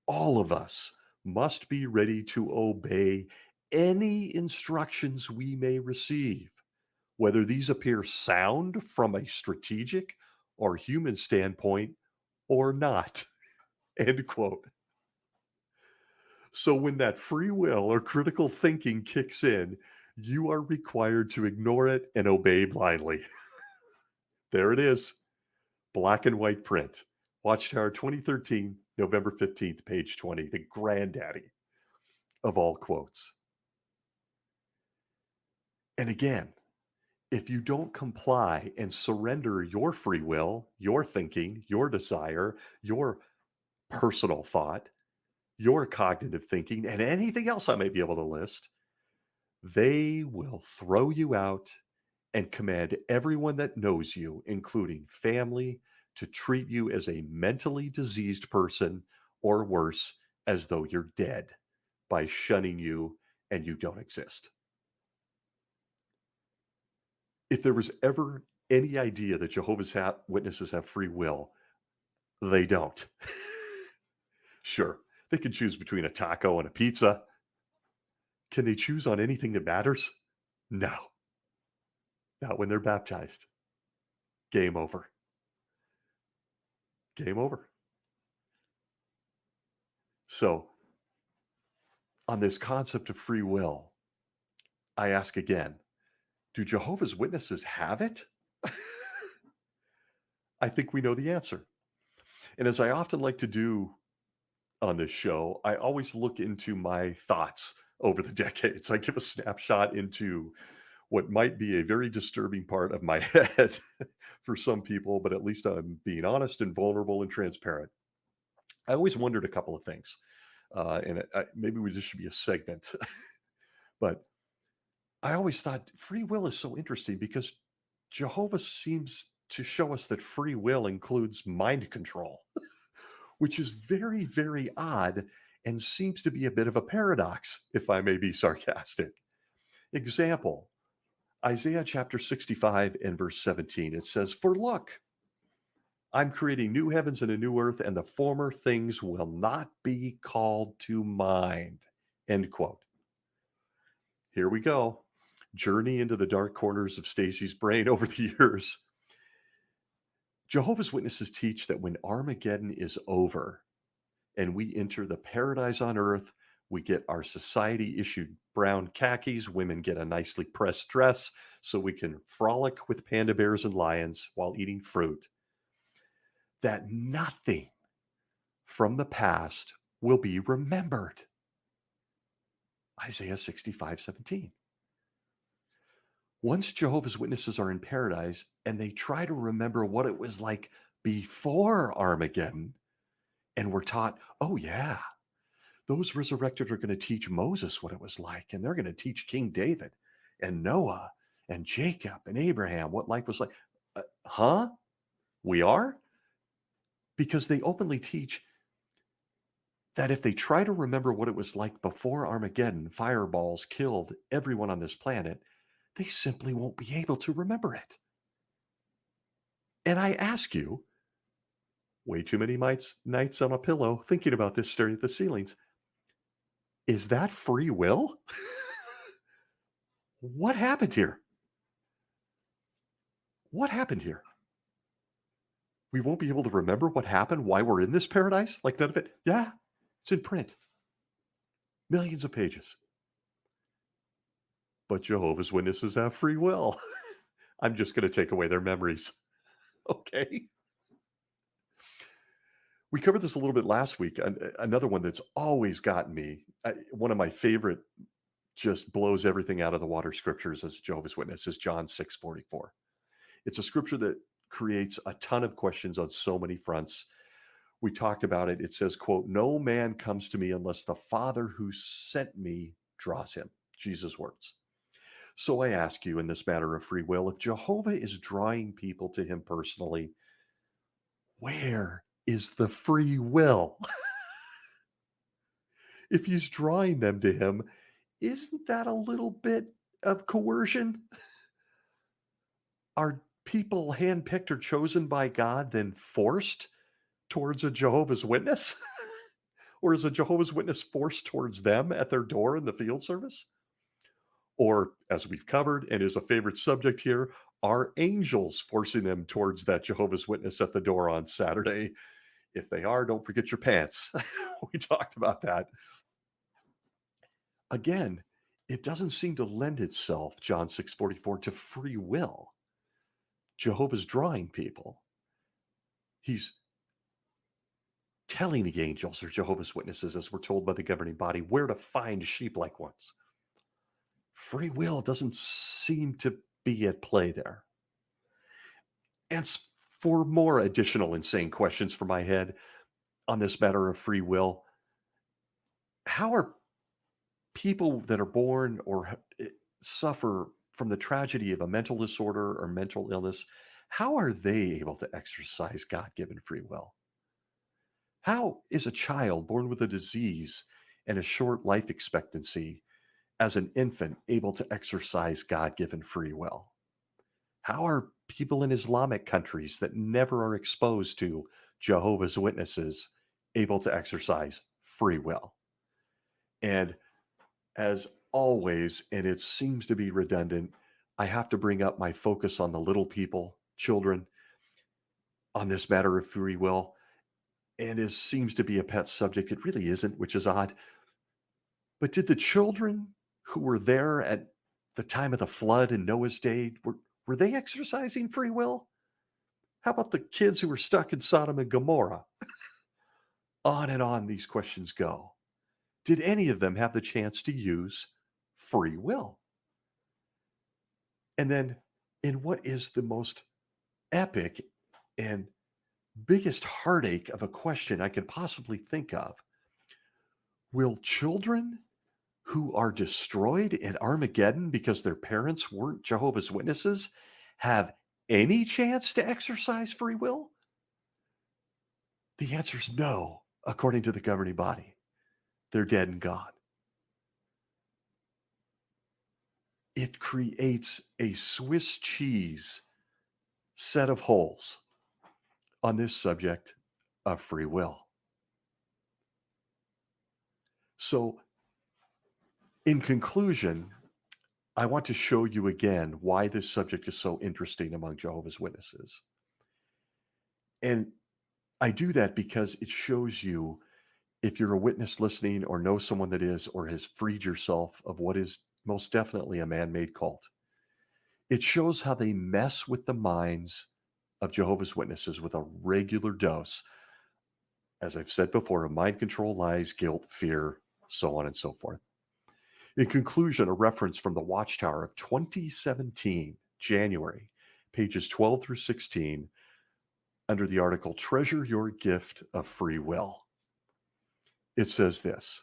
all of us must be ready to obey any instructions we may receive, whether these appear sound from a strategic or human standpoint or not. End quote. So when that free will or critical thinking kicks in, you are required to ignore it and obey blindly. There it is, black and white print. Watchtower 2013, November 15th, page 20, the granddaddy of all quotes. And again, if you don't comply and surrender your free will, your thinking, your desire, your personal thought, your cognitive thinking, and anything else I may be able to list, they will throw you out and command everyone that knows you, including family, to treat you as a mentally diseased person, or worse, as though you're dead, by shunning you and you don't exist. If there was ever any idea that Jehovah's Witnesses have free will, they don't. Sure, they can choose between a taco and a pizza. Can they choose on anything that matters? No, not when they're baptized. Game over. Game over. So, on this concept of free will, I ask again, do Jehovah's Witnesses have it? I think we know the answer. And as I often like to do on this show, I always look into my thoughts over the decades. I give a snapshot into what might be a very disturbing part of my head for some people, but at least I'm being honest and vulnerable and transparent. I always wondered a couple of things, maybe this should be a segment, but I always thought free will is so interesting because Jehovah seems to show us that free will includes mind control, which is very, very odd and seems to be a bit of a paradox, if I may be sarcastic. Example, Isaiah chapter 65 and verse 17. It says, for look, I'm creating new heavens and a new earth, and the former things will not be called to mind. End quote. Here we go. Journey into the dark corners of Stacy's brain over the years. Jehovah's Witnesses teach that when Armageddon is over and we enter the paradise on earth, we get our society issued brown khakis. Women get a nicely pressed dress so we can frolic with panda bears and lions while eating fruit. That nothing from the past will be remembered. Isaiah 65:17. Once Jehovah's Witnesses are in paradise and they try to remember what it was like before Armageddon, and we're taught, oh yeah, those resurrected are going to teach Moses what it was like, and they're going to teach King David and Noah and Jacob and Abraham what life was like. Huh? We are? Because they openly teach that if they try to remember what it was like before Armageddon, fireballs killed everyone on this planet, they simply won't be able to remember it. And I ask you, way too many nights on a pillow thinking about this, staring at the ceilings, is that free will? What happened here? What happened here? We won't be able to remember what happened, why we're in this paradise? Like none of it? Yeah, it's in print. Millions of pages. But Jehovah's Witnesses have free will. I'm just going to take away their memories. Okay. We covered this a little bit last week. Another one that's always gotten me, one of my favorite, just blows everything out of the water scriptures as Jehovah's Witness, is John 6:44. It's a scripture that creates a ton of questions on so many fronts. We talked about it. It says, quote, no man comes to me unless the Father who sent me draws him. Jesus' words. So I ask you in this matter of free will, if Jehovah is drawing people to him personally, where is the free will? If he's drawing them to him, isn't that a little bit of coercion? Are people handpicked or chosen by God then forced towards a Jehovah's Witness? Or is a Jehovah's Witness forced towards them at their door in the field service? Or, as we've covered and is a favorite subject here, are angels forcing them towards that Jehovah's Witness at the door on Saturday? If they are, don't forget your pants. We talked about that. Again, it doesn't seem to lend itself, John 6:44, to free will. Jehovah's drawing people. He's telling the angels or Jehovah's Witnesses, as we're told by the governing body, where to find sheep like ones. Free will doesn't seem to be at play there. And for more additional insane questions for my head on this matter of free will, how are people that are born or suffer from the tragedy of a mental disorder or mental illness, how are they able to exercise God-given free will? How is a child born with a disease and a short life expectancy as an infant able to exercise God-given free will? How are people in Islamic countries that never are exposed to Jehovah's Witnesses able to exercise free will? And as always, and it seems to be redundant, I have to bring up my focus on the little people, children, on this matter of free will. And it seems to be a pet subject. It really isn't, which is odd. But did the children who were there at the time of the flood in Noah's day, were they exercising free will? How about the kids who were stuck in Sodom and Gomorrah? On and on these questions go. Did any of them have the chance to use free will? And then, in what is the most epic and biggest heartache of a question I could possibly think of, will children who are destroyed in Armageddon because their parents weren't Jehovah's Witnesses have any chance to exercise free will? The answer is no, according to the governing body. They're dead and gone. It creates a Swiss cheese set of holes on this subject of free will. So, in conclusion, I want to show you again why this subject is so interesting among Jehovah's Witnesses. And I do that because it shows you, if you're a witness listening or know someone that is or has freed yourself of what is most definitely a man-made cult, it shows how they mess with the minds of Jehovah's Witnesses with a regular dose, as I've said before, of mind control, lies, guilt, fear, so on and so forth. In conclusion, a reference from the Watchtower of 2017, January, pages 12 through 16, under the article, Treasure Your Gift of Free Will. It says this.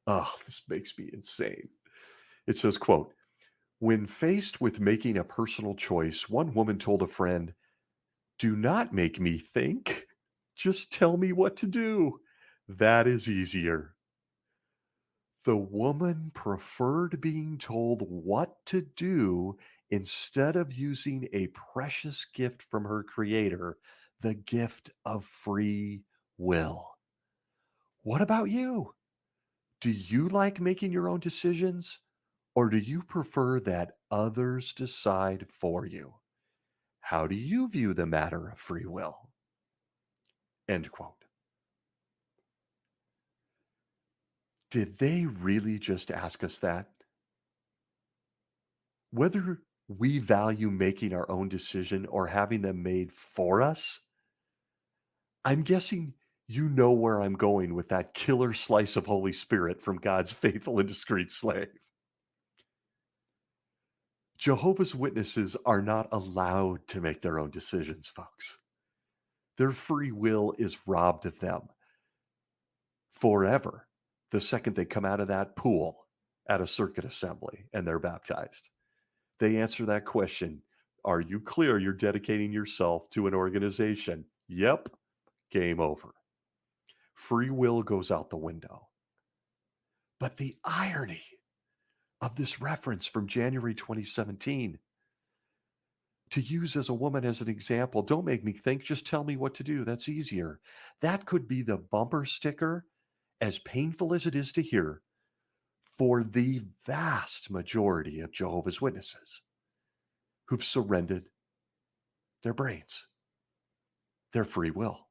Oh, this makes me insane. It says, quote, when faced with making a personal choice, one woman told a friend, do not make me think. Just tell me what to do. That is easier. The woman preferred being told what to do instead of using a precious gift from her creator, the gift of free will. What about you? Do you like making your own decisions, or do you prefer that others decide for you? How do you view the matter of free will? End quote. Did they really just ask us that? Whether we value making our own decision or having them made for us? I'm guessing you know where I'm going with that killer slice of Holy Spirit from God's faithful and discreet slave. Jehovah's Witnesses are not allowed to make their own decisions, folks. Their free will is robbed of them forever the second they come out of that pool at a circuit assembly and they're baptized. They answer that question. Are you clear you're dedicating yourself to an organization? Yep. Game over. Free will goes out the window. But the irony of this reference from January 2017, To use as a woman as an example, don't make me think, just tell me what to do. That's easier. That could be the bumper sticker, as painful as it is to hear, for the vast majority of Jehovah's Witnesses who've surrendered their brains, their free will.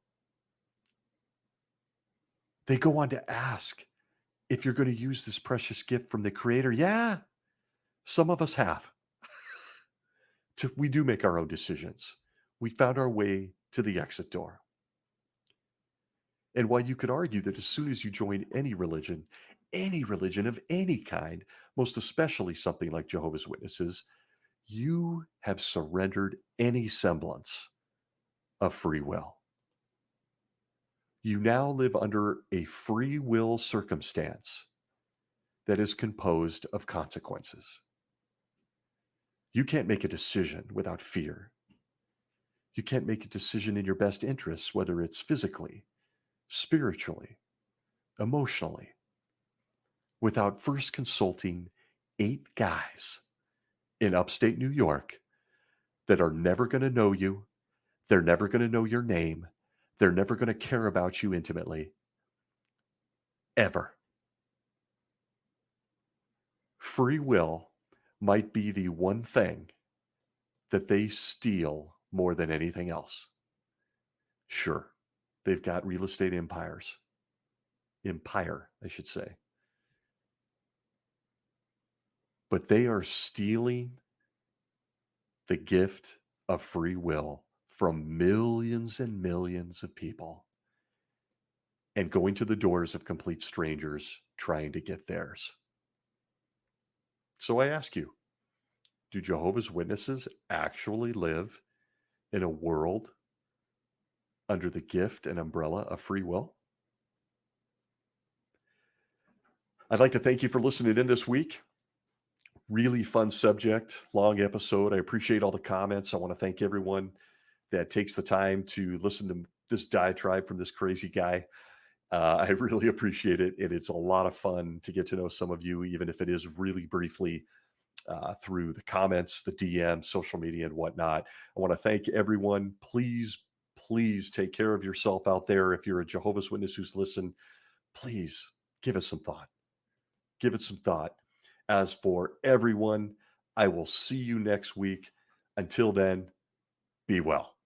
They go on to ask if you're going to use this precious gift from the Creator. Yeah, some of us have. We do make our own decisions. We found our way to the exit door. And while you could argue that as soon as you join any religion of any kind, most especially something like Jehovah's Witnesses, you have surrendered any semblance of free will. You now live under a free will circumstance that is composed of consequences. You can't make a decision without fear. You can't make a decision in your best interests, whether it's physically, spiritually, emotionally, without first consulting 8 guys in upstate New York that are never going to know you. They're never going to know your name. They're never going to care about you intimately. Ever. Free will might be the one thing that they steal more than anything else. Sure, they've got real estate empires. Empire, I should say. But they are stealing the gift of free will from millions and millions of people and going to the doors of complete strangers trying to get theirs. So I ask you, do Jehovah's Witnesses actually live in a world under the gift and umbrella of free will? I'd like to thank you for listening in this week. Really fun subject, long episode. I appreciate all the comments. I want to thank everyone that takes the time to listen to this diatribe from this crazy guy. I really appreciate it. And it's a lot of fun to get to know some of you, even if it is really briefly through the comments, the DM, social media, and whatnot. I want to thank everyone. Please, please take care of yourself out there. If you're a Jehovah's Witness who's listened, please give it some thought. Give it some thought. As for everyone, I will see you next week. Until then, be well.